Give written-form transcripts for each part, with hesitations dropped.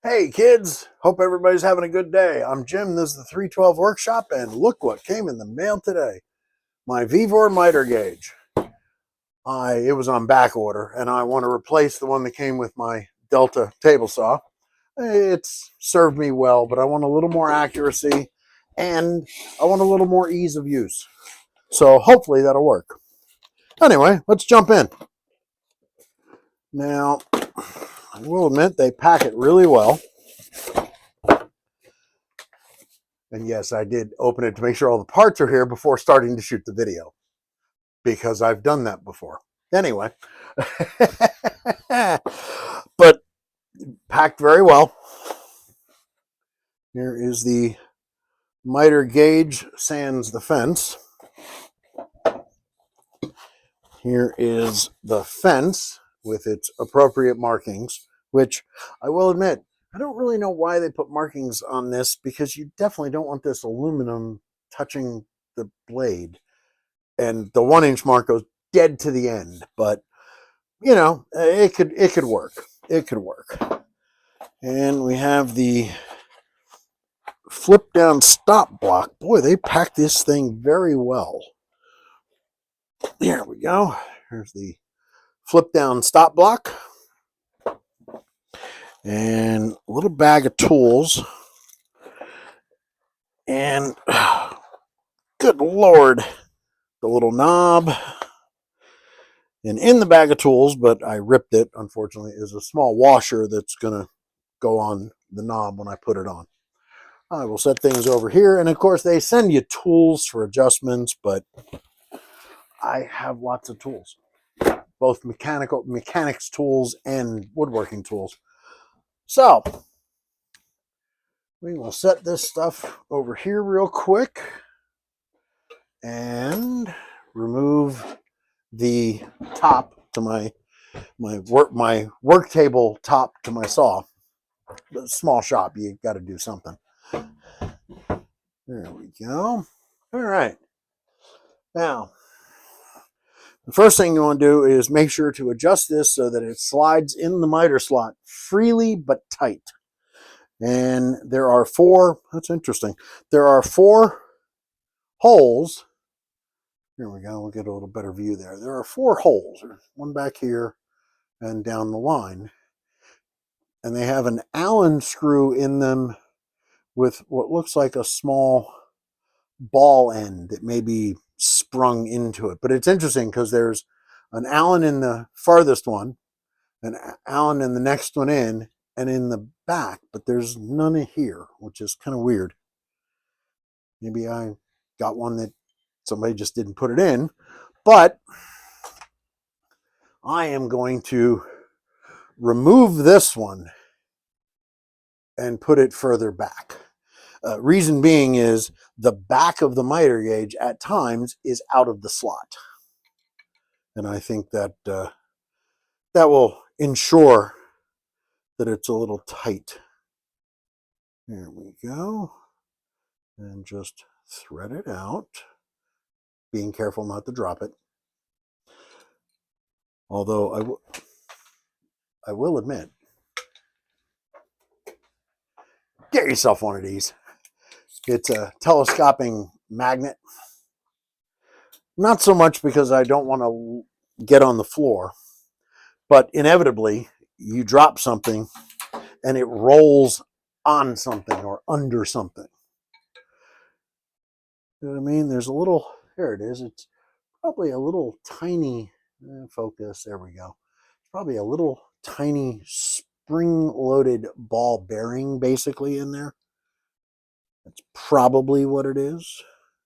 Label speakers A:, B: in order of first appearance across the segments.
A: Hey kids, hope everybody's having a good day. I'm Jim, this is the 312 Workshop, and look what came in the mail today. My Vevor Miter Gauge. It was on back order, and I want to replace the one that came with my Delta table saw. It's served me well, but I want a little more accuracy, and I want a little more ease of use. So hopefully that'll work. Anyway, let's jump in. Now, I will admit they pack it really well. And yes, I did open it to make sure all the parts are here before starting to shoot the video, because I've done that before. Anyway, but packed very well. Here is the miter gauge sans the fence. Here is the fence with its appropriate markings, which I will admit, I don't really know why they put markings on this, because you definitely don't want this aluminum touching the blade. And the 1-inch mark goes dead to the end, but you know, it could work. It could work. And we have the flip down stop block. Boy, they packed this thing very well. There we go. Here's the flip down stop block. And a little bag of tools. And good Lord, the little knob. And in the bag of tools, but I ripped it, unfortunately, is a small washer that's going to go on the knob when I put it on. I will set things over here. And of course, they send you tools for adjustments, but I have lots of tools, both mechanics tools and woodworking tools. So we will set this stuff over here real quick and remove the top to my work table top to my saw. The small shop, you got to do something. There we go. All right. Now, the first thing you want to do is make sure to adjust this so that it slides in the miter slot freely but tight. And there are four, that's interesting. There are four holes. Here we go, we'll get a little better view there. There are four holes, one back here and down the line. And they have an Allen screw in them with what looks like a small ball end that may be sprung into it. But it's interesting because there's an Allen in the farthest one, an Allen in the next one in, and in the back, but there's none here, which is kind of weird. Maybe I got one that somebody just didn't put it in, but I am going to remove this one and put it further back. Reason being is the back of the miter gauge at times is out of the slot. And I think that that will ensure that it's a little tight. There we go. And just thread it out, being careful not to drop it. Although I will admit, get yourself one of these. It's a telescoping magnet. Not so much because I don't want to get on the floor, but inevitably you drop something and it rolls on something or under something. You know what I mean? There's a little, there it is. It's probably a little tiny, focus, there we go. Probably a little tiny spring-loaded ball bearing basically in there. That's probably what it is.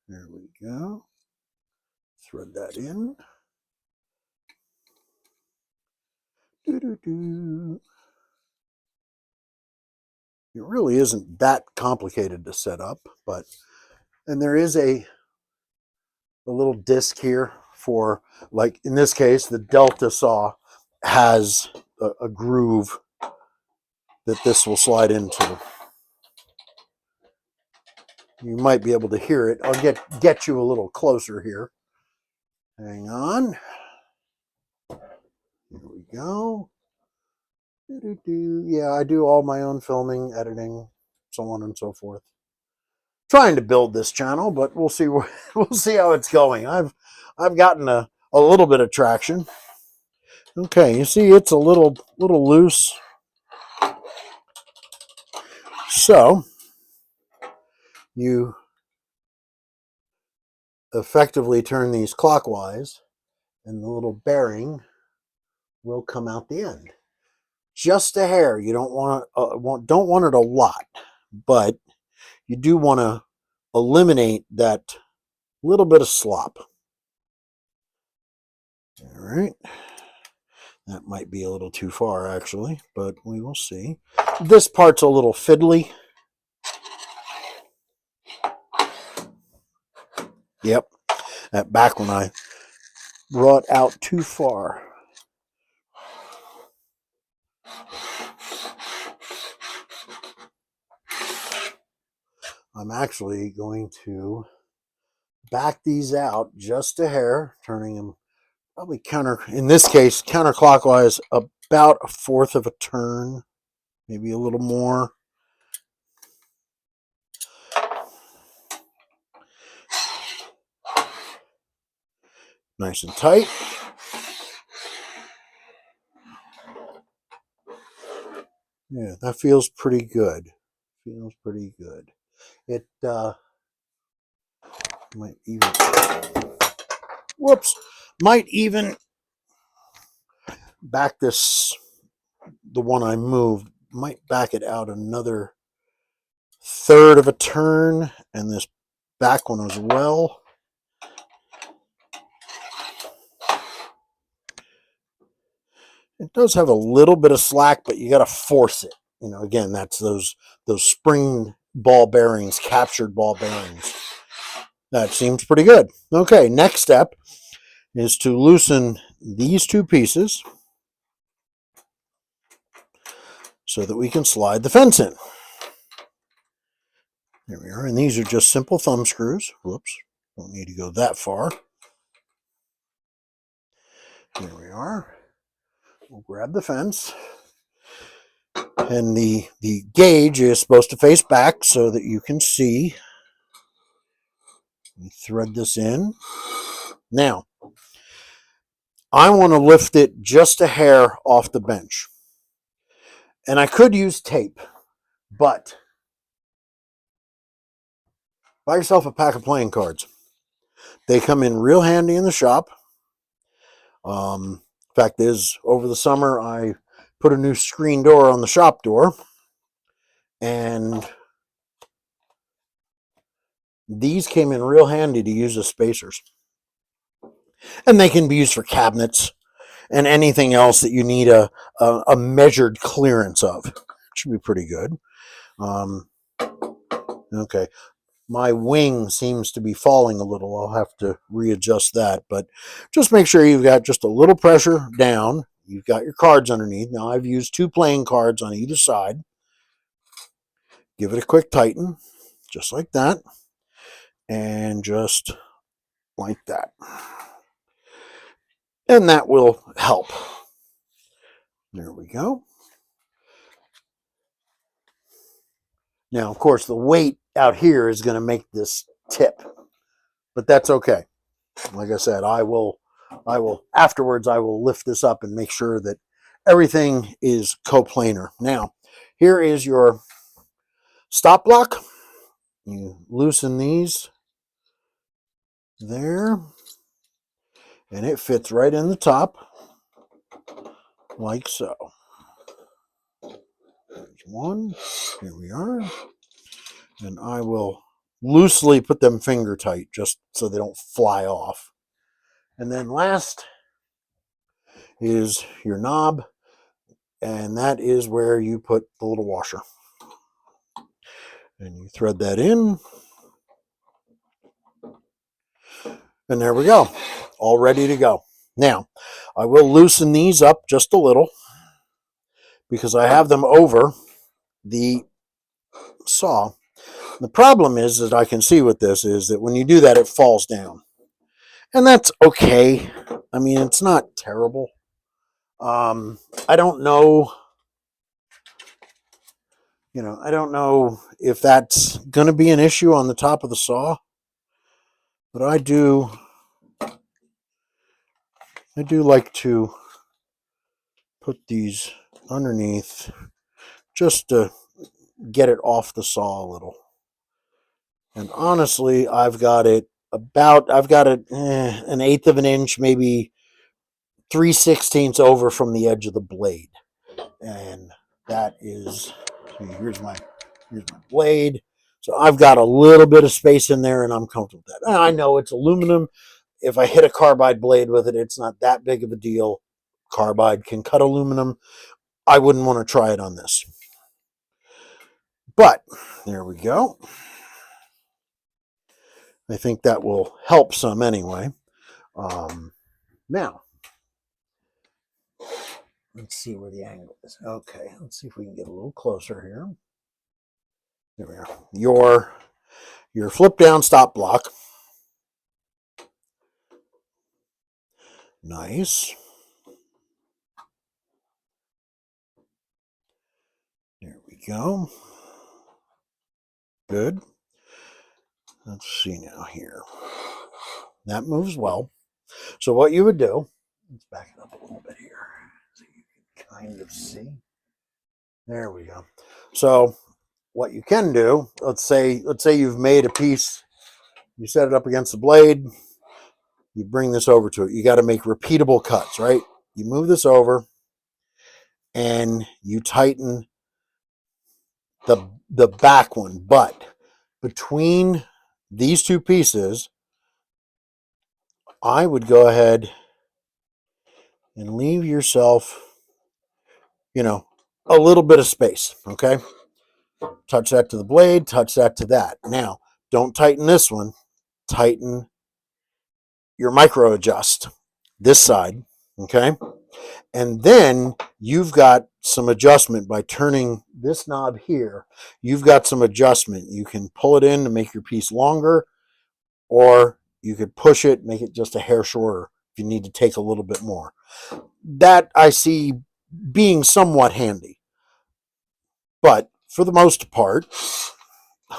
A: There we go. Thread that in. Doo-doo-doo. It really isn't that complicated to set up, but, and there is a little disc here for, like in this case, the Delta saw has a groove that this will slide into. You might be able to hear it. I'll get you a little closer here. Hang on. Here we go. Yeah, I do all my own filming, editing, so on and so forth. Trying to build this channel, but we'll see we'll see how it's going. I've gotten a little bit of traction. Okay, you see it's a little loose. So you effectively turn these clockwise and the little bearing will come out the end. Just a hair. You don't don't want it a lot, but you do want to eliminate that little bit of slop. All right. That might be a little too far, actually, but we will see. This part's a little fiddly. Yep, that back one I brought out too far. I'm actually going to back these out just a hair, turning them probably in this case, counterclockwise about a fourth of a turn, maybe a little more. Nice and tight. Yeah, that feels pretty good. Feels pretty good. It might even, might even back this, the one I moved, might back it out another third of a turn, and this back one as well. It does have a little bit of slack, but you got to force it. You know, again, that's those spring ball bearings, captured ball bearings. That seems pretty good. Okay, next step is to loosen these two pieces so that we can slide the fence in. There we are, and these are just simple thumb screws. Whoops, don't need to go that far. There we are. We'll grab the fence. And the gauge is supposed to face back so that you can see. We thread this in. Now, I want to lift it just a hair off the bench. And I could use tape, but buy yourself a pack of playing cards. They come in real handy in the shop. Fact is, over the summer, I put a new screen door on the shop door. And these came in real handy to use as spacers. And they can be used for cabinets and anything else that you need a measured clearance of. Should be pretty good. Okay, my wing seems to be falling a little. I'll have to readjust that, but just make sure you've got just a little pressure down. You've got your cards underneath. Now I've used 2 playing cards on either side. Give it a quick tighten, just like that, and just like that. And that will help. There we go. Now, of course, the weight out here is going to make this tip, but that's okay. Like I said, I will afterwards, I will lift this up and make sure that everything is coplanar. Now, here is your stop block. You loosen these there, and it fits right in the top, like so. There's one. Here we are. And I will loosely put them finger tight just so they don't fly off. And then last is your knob, and that is where you put the little washer. And you thread that in. And there we go. All ready to go. Now, I will loosen these up just a little because I have them over the saw. The problem is that I can see with this is that when you do that, it falls down. And that's okay. I mean, it's not terrible. I don't know I don't know if that's going to be an issue on the top of the saw, but I do like to put these underneath just to get it off the saw a little. And honestly, I've got it an eighth of an inch, maybe 3/16 over from the edge of the blade. And that is, here's my blade. So I've got a little bit of space in there and I'm comfortable with that. And I know it's aluminum. If I hit a carbide blade with it, it's not that big of a deal. Carbide can cut aluminum. I wouldn't want to try it on this. But there we go. I think that will help some anyway. Now, let's see where the angle is. Okay, let's see if we can get a little closer here. There we are. Your flip down stop block. Nice. There we go. Good. Let's see now here. That moves well. So what you would do, let's back it up a little bit here so you can kind of see. There we go. So what you can do, let's say you've made a piece, you set it up against the blade, you bring this over to it. You got to make repeatable cuts, right? You move this over and you tighten the back one, but between these two pieces, I would go ahead and leave yourself, a little bit of space, okay? Touch that to the blade, touch that to that. Now, don't tighten this one. Tighten your micro adjust this side, okay? And then you've got some adjustment by turning this knob here. You've got some adjustment. You can pull it in to make your piece longer, or you could push it, make it just a hair shorter if you need to take a little bit more. That I see being somewhat handy. But for the most part,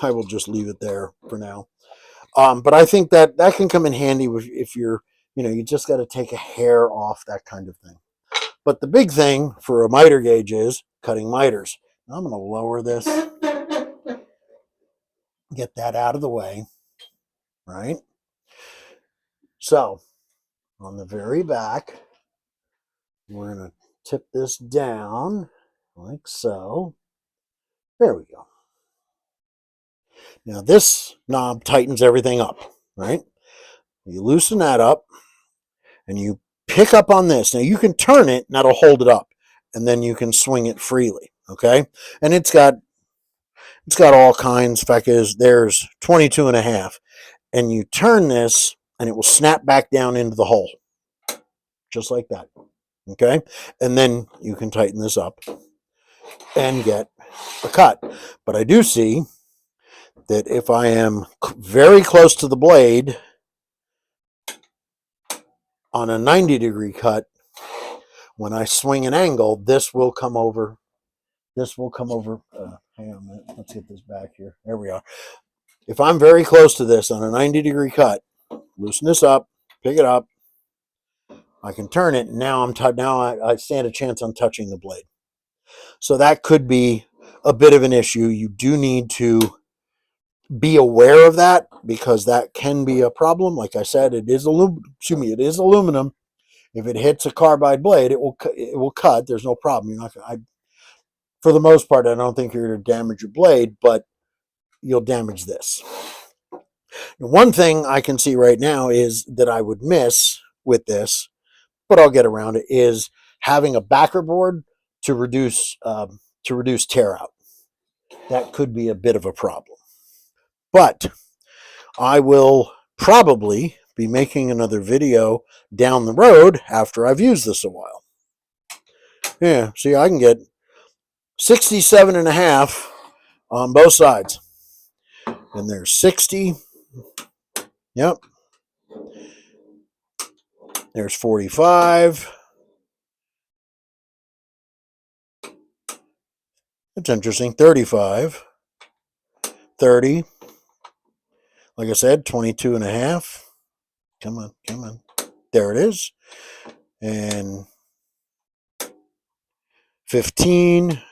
A: I will just leave it there for now. But I think that can come in handy if you're, you just got to take a hair off, that kind of thing. But the big thing for a miter gauge is cutting miters. Now I'm going to lower this, get that out of the way, right? So on the very back, we're going to tip this down like so. There we go. Now this knob tightens everything up, right? You loosen that up and you pick up on this. Now you can turn it and that'll hold it up, and then you can swing it freely, okay? And it's got all kinds. In fact, there's 22 and a half, and you turn this and it will snap back down into the hole, just like that, okay? And then you can tighten this up and get a cut. But I do see that if I am very close to the blade on a 90-degree cut, when I swing an angle, this will come over. Hang on a minute. Let's get this back here. There we are. If I'm very close to this on a 90-degree cut, loosen this up, pick it up. I can turn it. And now I stand a chance on touching the blade. So that could be a bit of an issue. You do need to be aware of that, because that can be a problem. Like I said, it is aluminum. If it hits a carbide blade, it will cut. There's no problem. You're not going. For the most part, I don't think you're going to damage your blade, but you'll damage this. One thing I can see right now is that I would miss with this, but I'll get around it, is having a backer board to reduce tear out. That could be a bit of a problem. But I will probably be making another video down the road after I've used this a while. Yeah, see, I can get 67 and a half on both sides. And there's 60. Yep. There's 45. It's interesting. 35, 30. Like I said, 22 and a half. Come on, come on. There it is. And 15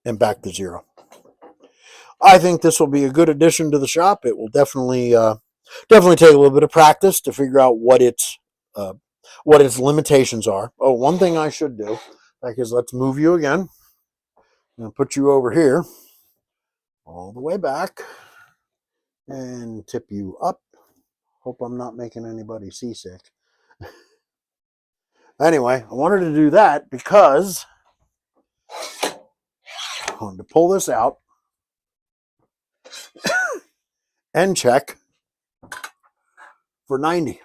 A: and back to 0. I think this will be a good addition to the shop. It will definitely take a little bit of practice to figure out what its limitations are. Oh, one thing I should do, is let's move you again. I'm going to put you over here, all the way back, and tip you up. Hope I'm not making anybody seasick. Anyway, I wanted to do that because I wanted to pull this out and check for 90.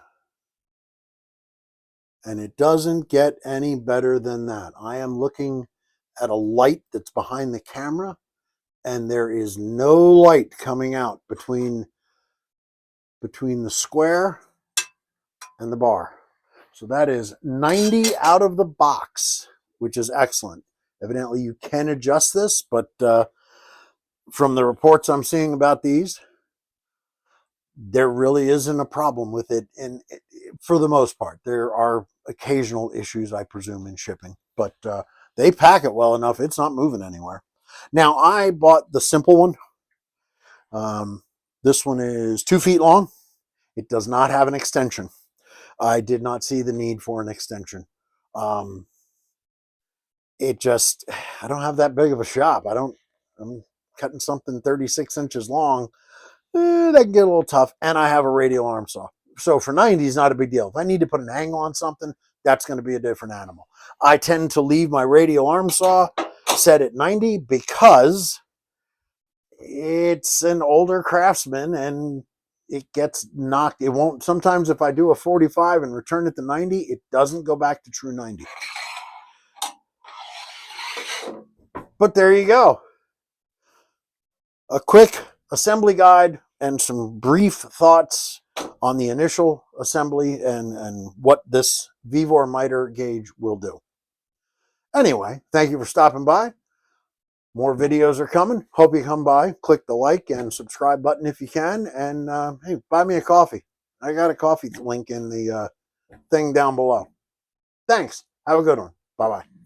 A: And it doesn't get any better than that. I am looking at a light that's behind the camera, and there is no light coming out between the square and the bar. So that is 90 out of the box, which is excellent. Evidently, you can adjust this, but from the reports I'm seeing about these, there really isn't a problem with it. And for the most part, there are occasional issues, I presume, in shipping, but they pack it well enough. It's not moving anywhere. Now, I bought the simple one. This one is 2 feet long. It does not have an extension. I did not see the need for an extension. It just, I don't have that big of a shop. I'm cutting something 36 inches long. That can get a little tough. And I have a radial arm saw. So for 90 is not a big deal. If I need to put an angle on something, that's going to be a different animal. I tend to leave my radial arm saw set at 90 because it's an older Craftsman and it gets knocked. It won't. Sometimes if I do a 45 and return it to 90, it doesn't go back to true 90. But there you go. A quick assembly guide and some brief thoughts on the initial assembly and what this Vevor Miter gauge will do. Anyway, thank you for stopping by. More videos are coming. Hope you come by. Click the like and subscribe button if you can. And hey, buy me a coffee. I got a coffee link in the thing down below. Thanks. Have a good one. Bye-bye.